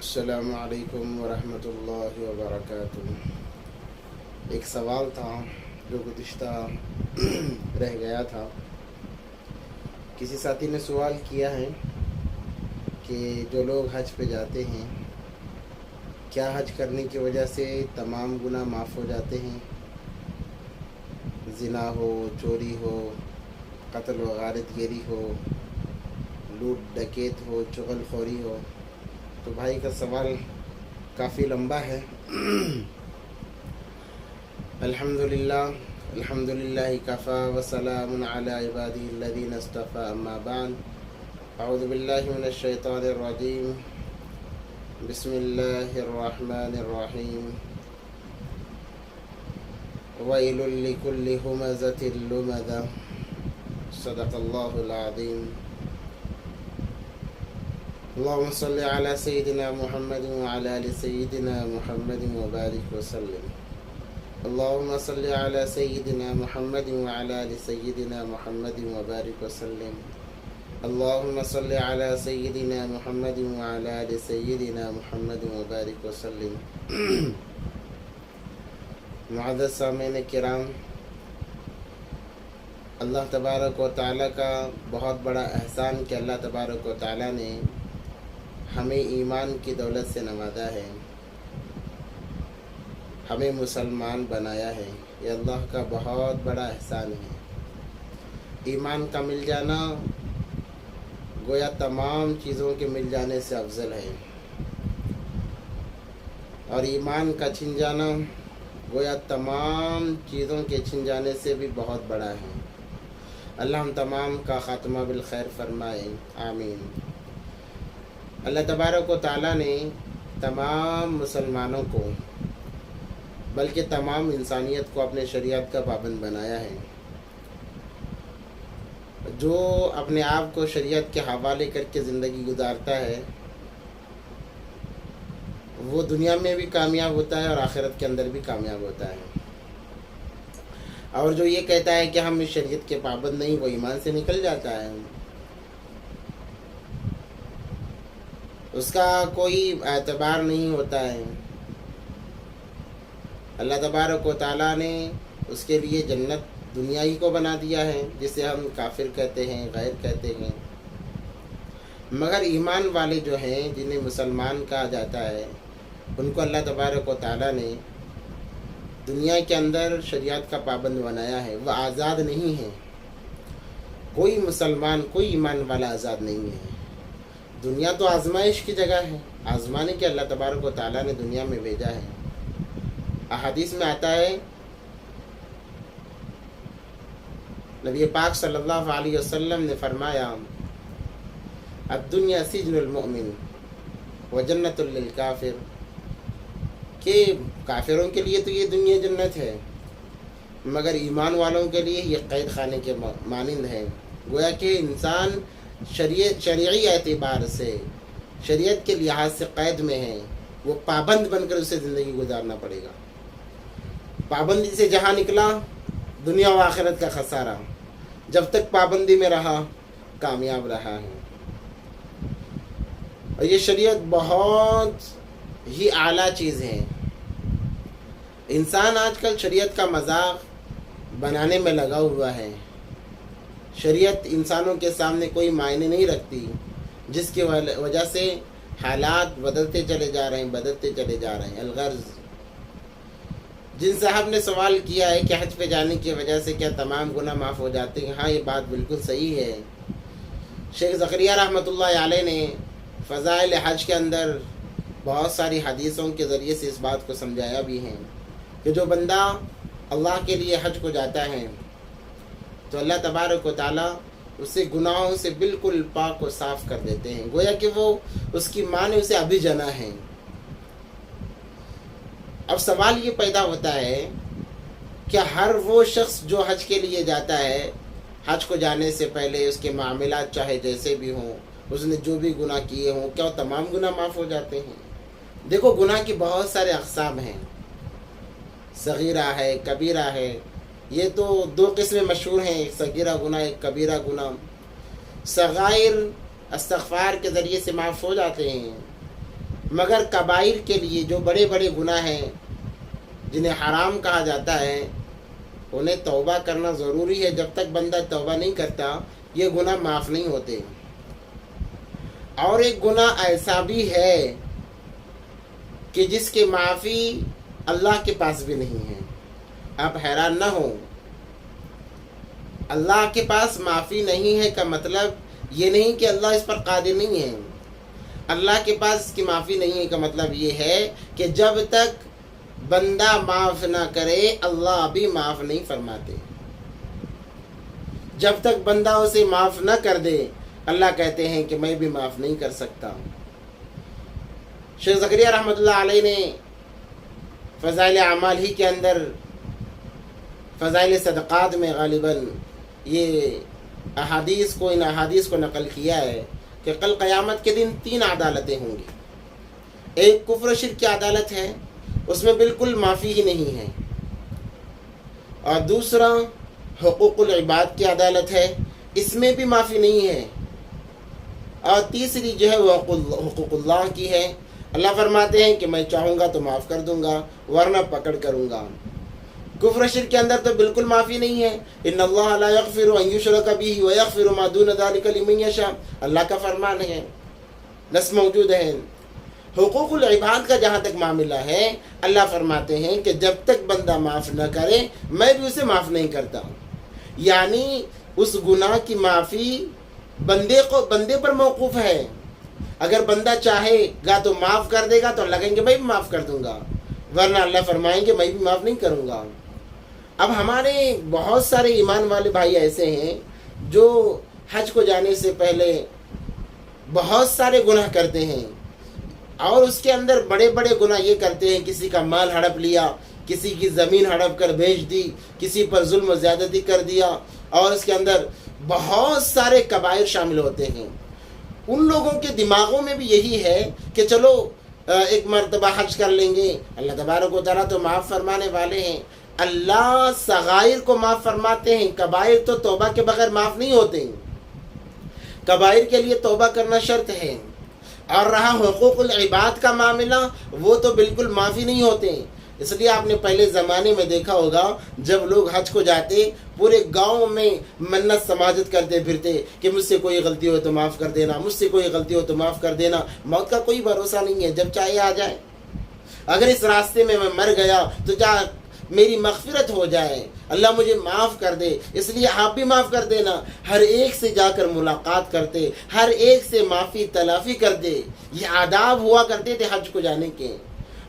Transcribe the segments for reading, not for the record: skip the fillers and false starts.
السلام علیکم ورحمۃ اللہ وبرکاتہ۔ ایک سوال تھا جو گزشتہ رہ گیا تھا۔ کسی ساتھی نے سوال کیا ہے کہ جو لوگ حج پہ جاتے ہیں کیا حج کرنے کی وجہ سے تمام گناہ معاف ہو جاتے ہیں؟ زنا ہو، چوری ہو، قتل و غارت گیری ہو، لوٹ ڈکیت ہو، چغل خوری ہو۔ تو بھائی کا سوال کافی لمبا ہے۔ الحمدللہ کفا وسلام علی عبادہ الذین اصطفی، اما بعد، اعوذ باللہ من الشیطان الرجیم، بسم اللہ الرحمن الرحیم۔ ویل لکل ہمزۃ لمزہ، صدق اللہ العظیم۔ اللهم صل على سيدنا محمد وعلى آل سيدنا محمد وبارك وسلم۔ اللهم صل على سيدنا محمد وعلى آل سيدنا محمد وبارك وسلم۔ اللهم صل على سيدنا محمد وعلى آل سيدنا محمد وبارك وسلم۔ معزز سامعین کرام، اللہ تبارک و تعالیٰ کا بہت بڑا احسان کہ اللہ تبارک و تعالیٰ نے ہمیں ایمان کی دولت سے نوازا ہے، ہمیں مسلمان بنایا ہے۔ یہ اللہ کا بہت بڑا احسان ہے۔ ایمان کا مل جانا گویا تمام چیزوں کے مل جانے سے افضل ہے، اور ایمان کا چھن جانا گویا تمام چیزوں کے چھن جانے سے بھی بہت بڑا ہے۔ اللہ ہم تمام کا خاتمہ بالخیر فرمائے، آمین۔ اللہ تبارک و تعالیٰ نے تمام مسلمانوں کو بلکہ تمام انسانیت کو اپنے شریعت کا پابند بنایا ہے۔ جو اپنے آپ کو شریعت کے حوالے کر کے زندگی گزارتا ہے وہ دنیا میں بھی کامیاب ہوتا ہے اور آخرت کے اندر بھی کامیاب ہوتا ہے، اور جو یہ کہتا ہے کہ ہم اس شریعت کے پابند نہیں، وہ ایمان سے نکل جاتا ہے۔ اس کا کوئی اعتبار نہیں ہوتا ہے۔ اللہ تبارک و تعالیٰ نے اس کے لیے جنت دنیا ہی کو بنا دیا ہے، جسے ہم کافر کہتے ہیں، غیر کہتے ہیں۔ مگر ایمان والے جو ہیں، جنہیں مسلمان کہا جاتا ہے، ان کو اللہ تبارک و تعالیٰ نے دنیا کے اندر شریعت کا پابند بنایا ہے۔ وہ آزاد نہیں ہیں۔ کوئی مسلمان، کوئی ایمان والا آزاد نہیں ہے۔ دنیا تو آزمائش کی جگہ ہے، آزمانے کے اللہ تبارک و تعالیٰ نے دنیا میں بھیجا ہے۔ احادیث میں آتا ہے، نبی پاک صلی اللہ علیہ وسلم نے فرمایا، الدنیا سجن المؤمن وجنت للکافر، کہ کافروں کے لیے تو یہ دنیا جنت ہے، مگر ایمان والوں کے لیے یہ قید خانے کے مانند ہے۔ گویا کہ انسان شرعی اعتبار سے، شریعت کے لحاظ سے قید میں ہے، وہ پابند بن کر اسے زندگی گزارنا پڑے گا۔ پابندی سے جہاں نکلا، دنیا و آخرت کا خسارہ، جب تک پابندی میں رہا کامیاب رہا ہے۔ اور یہ شریعت بہت ہی اعلیٰ چیز ہے۔ انسان آج کل شریعت کا مذاق بنانے میں لگا ہوا ہے۔ شریعت انسانوں کے سامنے کوئی معنی نہیں رکھتی، جس کی وجہ سے حالات بدلتے چلے جا رہے ہیں۔ الغرض، جن صاحب نے سوال کیا ہے کہ حج پہ جانے کی وجہ سے کیا تمام گناہ معاف ہو جاتے ہیں، ہاں یہ بات بالکل صحیح ہے۔ شیخ زکریا رحمۃ اللہ علیہ نے فضائل حج کے اندر بہت ساری حدیثوں کے ذریعے سے اس بات کو سمجھایا بھی ہے کہ جو بندہ اللہ کے لیے حج کو جاتا ہے تو اللہ تبارک و تعالیٰ اسے گناہوں سے بالکل پاک و صاف کر دیتے ہیں، گویا کہ وہ اس کی ماں نے اسے ابھی جنا ہے۔ اب سوال یہ پیدا ہوتا ہے کہ ہر وہ شخص جو حج کے لیے جاتا ہے، حج کو جانے سے پہلے اس کے معاملات چاہے جیسے بھی ہوں، اس نے جو بھی گناہ کیے ہوں، کیا وہ تمام گناہ معاف ہو جاتے ہیں؟ دیکھو، گناہ کی بہت سارے اقسام ہیں، صغیرہ ہے، کبیرہ ہے۔ یہ تو دو قسمیں مشہور ہیں، ایک صغیرہ گناہ، ایک کبیرہ گناہ۔ صغائر استغفار کے ذریعے سے معاف ہو جاتے ہیں، مگر کبائر کے لیے جو بڑے بڑے گناہ ہیں جنہیں حرام کہا جاتا ہے انہیں توبہ کرنا ضروری ہے. جب تک بندہ توبہ نہیں کرتا یہ گناہ معاف نہیں ہوتے. اور ایک گناہ ایسا بھی ہے کہ جس کے معافی اللہ کے پاس بھی نہیں ہے. آپ حیران نہ ہو، اللہ کے پاس معافی نہیں ہے کا مطلب یہ نہیں کہ اللہ اس پر قادر نہیں ہے. اللہ کے پاس اس کی معافی نہیں ہے کا مطلب یہ ہے کہ جب تک بندہ معاف نہ کرے اللہ بھی معاف نہیں فرماتے. جب تک بندہ اسے معاف نہ کر دے اللہ کہتے ہیں کہ میں بھی معاف نہیں کر سکتا. شیخ زکریا رحمۃ اللہ علیہ نے فضائل اعمال ہی کے اندر فضائل صدقات میں غالباً یہ ان احادیث کو نقل کیا ہے کہ کل قیامت کے دن 3 عدالتیں ہوں گی. ایک کفر و شرک کی عدالت ہے، اس میں بالکل معافی ہی نہیں ہے. اور دوسرا حقوق العباد کی عدالت ہے، اس میں بھی معافی نہیں ہے. اور تیسری جو ہے وہ حقوق اللہ کی ہے. اللہ فرماتے ہیں کہ میں چاہوں گا تو معاف کر دوں گا ورنہ پکڑ کروں گا. کفر و شرک کے اندر تو بالکل معافی نہیں ہے. ان اللہ لا یغفر ان یشرک بہ ویغفر ما دون ذلک لمن یشاء، اللہ کا فرمان ہے، نص موجود ہے. حقوق العباد کا جہاں تک معاملہ ہے اللہ فرماتے ہیں کہ جب تک بندہ معاف نہ کرے میں بھی اسے معاف نہیں کرتا. یعنی اس گناہ کی معافی بندے پر موقوف ہے. اگر بندہ چاہے گا تو معاف کر دے گا تو اللہ کہیں گے میں بھی معاف کر دوں گا، ورنہ اللہ فرمائیں گے میں بھی معاف نہیں کروں گا. اب ہمارے بہت سارے ایمان والے بھائی ایسے ہیں جو حج کو جانے سے پہلے بہت سارے گناہ کرتے ہیں، اور اس کے اندر بڑے بڑے گناہ یہ کرتے ہیں، کسی کا مال ہڑپ لیا، کسی کی زمین ہڑپ کر بیچ دی، کسی پر ظلم و زیادتی کر دیا، اور اس کے اندر بہت سارے کبائر شامل ہوتے ہیں. ان لوگوں کے دماغوں میں بھی یہی ہے کہ چلو ایک مرتبہ حج کر لیں گے، اللہ تبارک و تعالیٰ تو معاف فرمانے والے ہیں. اللہ صغائر کو معاف فرماتے ہیں، کبائر تو توبہ کے بغیر معاف نہیں ہوتے. کبائر کے لیے توبہ کرنا شرط ہے. اور رہا حقوق العباد کا معاملہ، وہ تو بالکل معافی نہیں ہوتے. اس لیے آپ نے پہلے زمانے میں دیکھا ہوگا جب لوگ حج کو جاتے پورے گاؤں میں منت سماجت کرتے پھرتے کہ مجھ سے کوئی غلطی ہو تو معاف کر دینا، مجھ سے کوئی غلطی ہو تو معاف کر دینا. موت کا کوئی بھروسہ نہیں ہے، جب چاہے آ جائے. اگر اس راستے میں مر گیا تو کیا میری مغفرت ہو جائے، اللہ مجھے معاف کر دے. اس لیے آپ بھی معاف کر دینا. ہر ایک سے جا کر ملاقات کرتے، ہر ایک سے معافی تلافی کرتے. یہ آداب ہوا کرتے تھے حج کو جانے کے.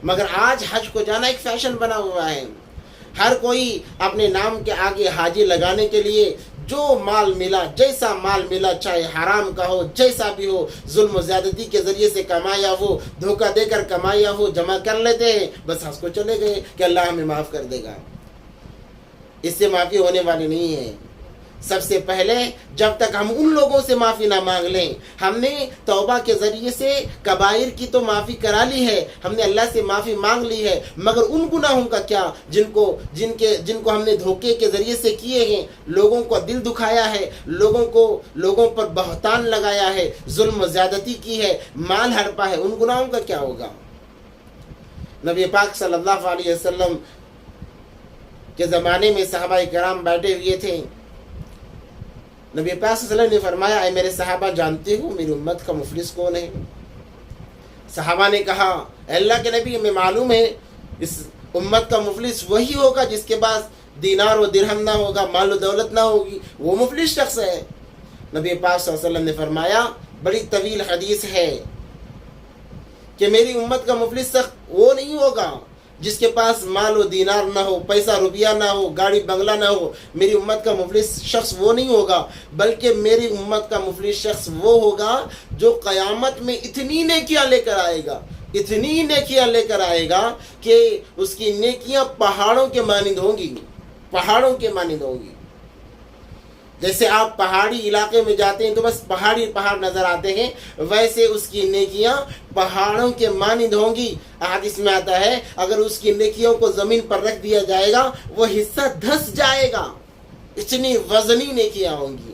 مگر آج حج کو جانا ایک فیشن بنا ہوا ہے. ہر کوئی اپنے نام کے آگے حاجی لگانے کے لیے جو مال ملا، جیسا مال ملا، چاہے حرام کا ہو، جیسا بھی ہو، ظلم و زیادتی کے ذریعے سے کمایا ہو، دھوکہ دے کر کمایا ہو، جمع کر لیتے ہیں. بس ہنس کو چلے گئے کہ اللہ ہمیں معاف کر دے گا. اس سے معافی ہونے والی نہیں ہے. سب سے پہلے جب تک ہم ان لوگوں سے معافی نہ مانگ لیں، ہم نے توبہ کے ذریعے سے کبائر کی تو معافی کرا لی ہے، ہم نے اللہ سے معافی مانگ لی ہے، مگر ان گناہوں کا کیا جن کو ہم نے دھوکے کے ذریعے سے کیے ہیں، لوگوں کو دل دکھایا ہے، لوگوں پر بہتان لگایا ہے، ظلم و زیادتی کی ہے، مال ہڑپا ہے، ان گناہوں کا کیا ہوگا؟ نبی پاک صلی اللہ علیہ وسلم کے زمانے میں صحابہ کرام بیٹھے ہوئے تھے. نبی پاک صلی اللہ علیہ وسلم نے فرمایا اے میرے صحابہ جانتے ہو میری امت کا مفلس کون ہے؟ صحابہ نے کہا اے اللہ کے نبی ہمیں معلوم ہے اس امت کا مفلس وہی ہوگا جس کے پاس دینار و درہم نہ ہوگا، مال و دولت نہ ہوگی، وہ مفلس شخص ہے. نبی پاک صلی اللہ علیہ وسلم نے فرمایا بڑی طویل حدیث ہے کہ میری امت کا مفلس شخص وہ نہیں ہوگا جس کے پاس مال و دینار نہ ہو، پیسہ روپیہ نہ ہو، گاڑی بنگلہ نہ ہو. میری امت کا مفلس شخص وہ نہیں ہوگا، بلکہ میری امت کا مفلس شخص وہ ہوگا جو قیامت میں اتنی نیکیاں لے کر آئے گا، اتنی نیکیاں لے کر آئے گا کہ اس کی نیکیاں پہاڑوں کے مانند ہوں گی، پہاڑوں کے مانند ہوں گی. جیسے آپ پہاڑی علاقے میں جاتے ہیں تو بس پہاڑی پہاڑ نظر آتے ہیں، ویسے اس کی نیکیاں پہاڑوں کے مانند ہوں گی. حدیث میں آتا ہے اگر اس کی نیکیوں کو زمین پر رکھ دیا جائے گا وہ حصہ دھس جائے گا، اتنی وزنی نیکیاں ہوں گی.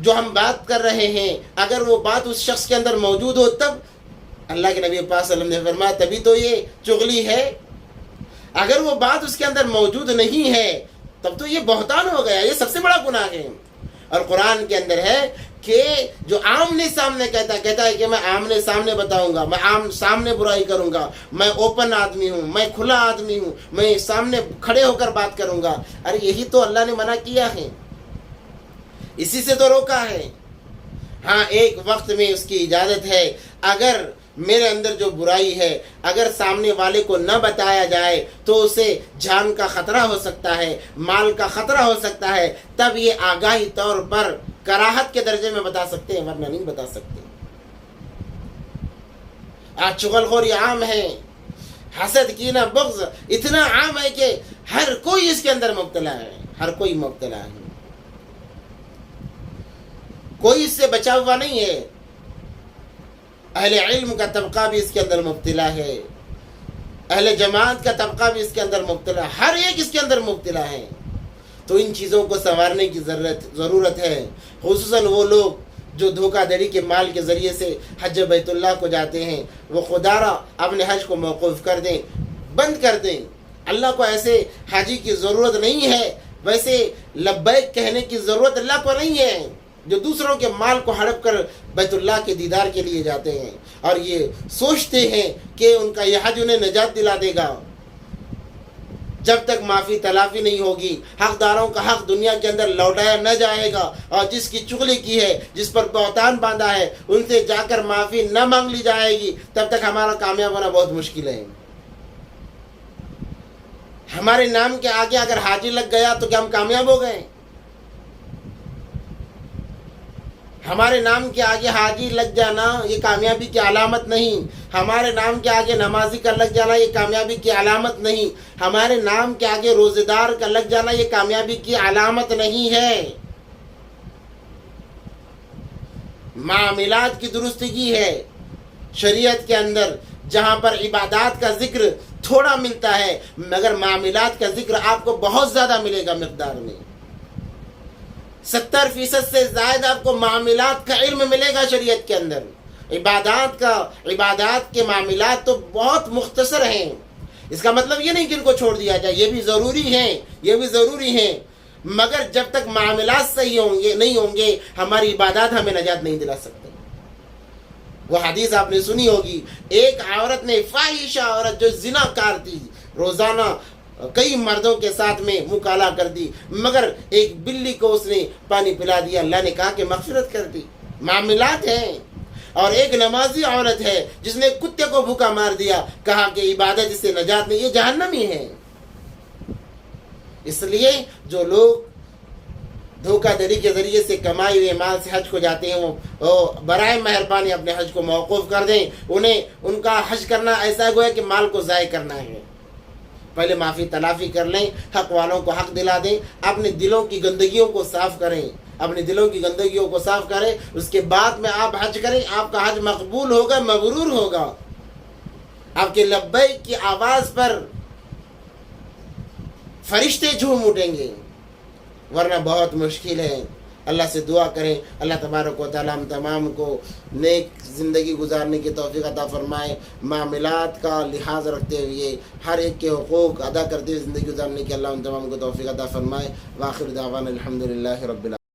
جو ہم بات کر رہے ہیں اگر وہ بات اس شخص کے اندر موجود ہو تب اللہ کے نبی پاک صلی اللہ علیہ وسلم نے فرمایا تبھی تو یہ چغلی ہے. اگر وہ بات اس کے اندر موجود نہیں ہے تب تو یہ بہتان ہو گیا, یہ سب سے بڑا گناہ ہے. اور قرآن کے اندر ہے کہ جو آمنے سامنے کہتا ہے کہ میں آمنے سامنے بتاؤں گا, میں سامنے برائی کروں گا, میں اوپن آدمی ہوں, میں کھلا آدمی ہوں, میں سامنے کھڑے ہو کر بات کروں گا. ارے یہی تو اللہ نے منع کیا ہے, اسی سے تو روکا ہے. ہاں ایک وقت میں اس کی اجازت ہے, اگر میرے اندر جو برائی ہے اگر سامنے والے کو نہ بتایا جائے تو اسے جان کا خطرہ ہو سکتا ہے, مال کا خطرہ ہو سکتا ہے, تب یہ آگاہی طور پر کراہت کے درجے میں بتا سکتے ہیں, ورنہ نہیں بتا سکتے. آج چغل خوری عام ہے, حسد کینہ بغض اتنا عام ہے کہ ہر کوئی اس کے اندر مبتلا ہے, ہر کوئی مبتلا ہے, کوئی اس سے بچا ہوا نہیں ہے. اہل علم کا طبقہ بھی اس کے اندر مبتلا ہے, اہل جماعت کا طبقہ بھی اس کے اندر مبتلا ہے, ہر ایک اس کے اندر مبتلا ہے. تو ان چیزوں کو سنوارنے کی ضرورت ہے, خصوصاً وہ لوگ جو دھوکہ دھڑی کے مال کے ذریعے سے حج بیت اللہ کو جاتے ہیں, وہ خدا را اپنے حج کو موقوف کر دیں, بند کر دیں. اللہ کو ایسے حاجی کی ضرورت نہیں ہے, ویسے لبیک کہنے کی ضرورت اللہ کو نہیں ہے جو دوسروں کے مال کو ہڑپ کر بیت اللہ کے دیدار کے لیے جاتے ہیں اور یہ سوچتے ہیں کہ ان کا یہ حج انہیں نجات دلا دے گا. جب تک معافی تلافی نہیں ہوگی, حقداروں کا حق دنیا کے اندر لوٹایا نہ جائے گا, اور جس کی چغلی کی ہے, جس پر بہتان باندھا ہے, ان سے جا کر معافی نہ مانگ لی جائے گی, تب تک ہمارا کامیاب ہونا بہت مشکل ہے. ہمارے نام کے آگے اگر حاجی لگ گیا تو کیا ہم کامیاب ہو گئے؟ ہمارے نام کے آگے حاجی لگ جانا یہ کامیابی کی علامت نہیں, ہمارے نام کے آگے نمازی کا لگ جانا یہ کامیابی کی علامت نہیں, ہمارے نام کے آگے روزے دار کا لگ جانا یہ کامیابی کی علامت نہیں ہے. معاملات کی درستگی ہے شریعت کے اندر, جہاں پر عبادات کا ذکر تھوڑا ملتا ہے مگر معاملات کا ذکر آپ کو بہت زیادہ ملے گا مقدار میں. 70% سے زائد آپ کو معاملات کا علم ملے گا شریعت کے اندر. عبادات کے معاملات تو بہت مختصر ہیں. اس کا مطلب یہ نہیں کہ ان کو چھوڑ دیا جائے, یہ بھی ضروری ہیں, مگر جب تک معاملات صحیح نہیں ہوں گے ہماری عبادات ہمیں نجات نہیں دلا سکتے. وہ حدیث آپ نے سنی ہوگی, ایک عورت نے, فاحشہ عورت جو زنا کار تھی, روزانہ کئی مردوں کے ساتھ میں منہ کالا کر دی, مگر ایک بلی کو اس نے پانی پلا دیا, اللہ نے کہا کہ مغفرت کر دی. معاملات ہیں. اور ایک نمازی عورت ہے جس نے کتے کو بھوکا مار دیا, کہا کہ عبادت اس سے نجات نہیں, یہ جہنمی ہے. اس لیے جو لوگ دھوکہ دھڑی کے ذریعے سے کمائی ہوئے مال سے حج کو جاتے ہیں وہ برائے مہربانی اپنے حج کو موقوف کر دیں. ان کا حج کرنا ایسا گویا کہ مال کو ضائع کرنا ہے. پہلے معافی تلافی کر لیں, حق والوں کو حق دلا دیں, اپنے دلوں کی گندگیوں کو صاف کریں, اس کے بعد میں آپ حج کریں. آپ کا حج مقبول ہوگا, مبرور ہوگا. آپ کے لبیک کی آواز پر فرشتے جھوم اٹھیں گے, ورنہ بہت مشکل ہے. اللہ سے دعا کریں, اللہ تبارک و تعالیٰ ہم تمام کو نیک زندگی گزارنے کی توفیق عطا فرمائے. معاملات کا لحاظ رکھتے ہوئے, ہر ایک کے حقوق ادا کرتے ہوئے زندگی گزارنے کی اللہ ہم تمام کو توفیق عطا فرمائے. وآخر دعوانا الحمدللہ رب العالمین.